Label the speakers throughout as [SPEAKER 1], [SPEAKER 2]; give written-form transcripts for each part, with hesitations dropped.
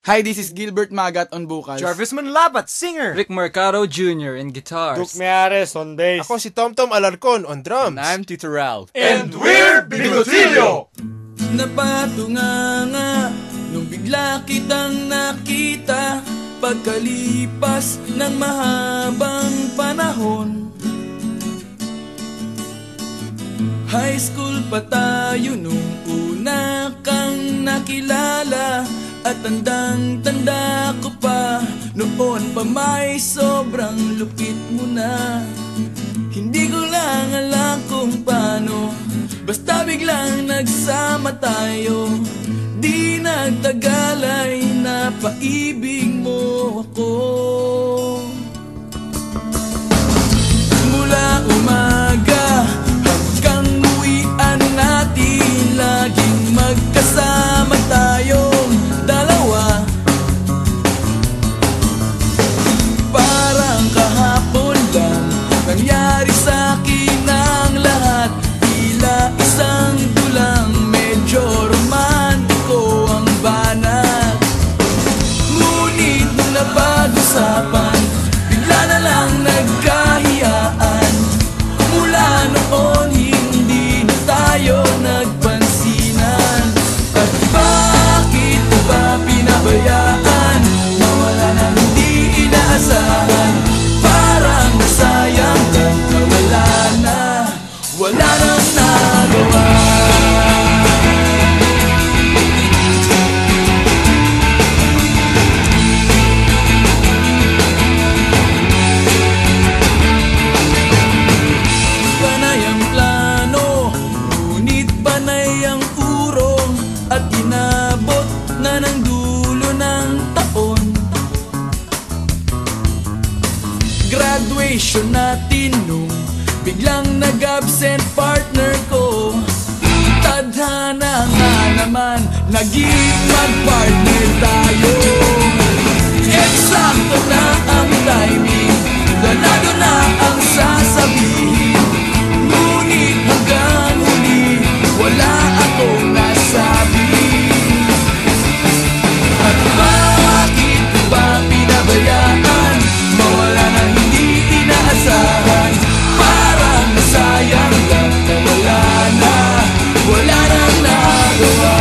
[SPEAKER 1] Hi, this is Gilbert Magat on vocals.
[SPEAKER 2] Jarvis Manlabat, singer.
[SPEAKER 3] Rick Mercado Jr. in guitars.
[SPEAKER 4] Duke Miares on bass.
[SPEAKER 5] Ako si Tom Alarcon on drums.
[SPEAKER 6] And I'm Tito Ralph.
[SPEAKER 2] And we're Bigotillo!
[SPEAKER 7] Napatunganga nung bigla kitang nakita pagkalipas ng mahabang panahon. High school pa tayo nung una kang nakilala. At tandang-tanda ko pa, noon pa may sobrang lupit mo na. Hindi ko lang alam kung paano, basta biglang nagsama tayo. Di nagtagal ay napaibig mo ako. Mula umaga hanggang uwian natin, laging magkasama tayong dalawa. Parang kahapon lang nangyari sa'kin ang lahat. Tila isang dulang, medyo romantiko ang banat. Ngunit nung napag-usapan, bigla na lang nagkahiyaan. Mula noon hindi na tayo nagpansinan. At bakit ba pinabayaan? Mawala na hindi inaasahan. Parang nasayang lang na wala nang nagawa. Panay ang plano, ngunit panay ang urong. At inabot na ng dulo ng taon. Graduation natin nung biglang nag-absent partner ko. Tadhana nga naman, naging mag-partner tayo. Eksakto na ang timing, ganado na ang sasabihin. Ngunit hanggang huli, wala akong nasabi. At bakit ba pinabayaan? Mawala na hindi inaasahan. Parang nasayang lang na wala nang nagawa.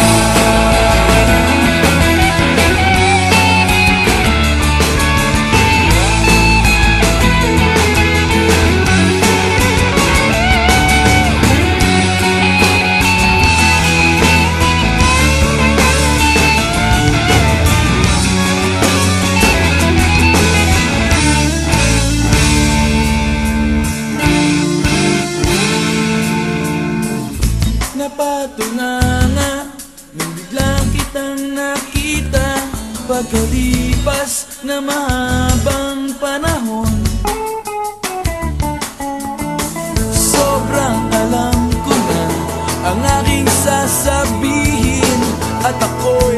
[SPEAKER 7] Napatunganga nung biglang kitang nakita pagkalipas na mahabang panahon. Sobrang alam ko na ang aking sasabihin, at ako'y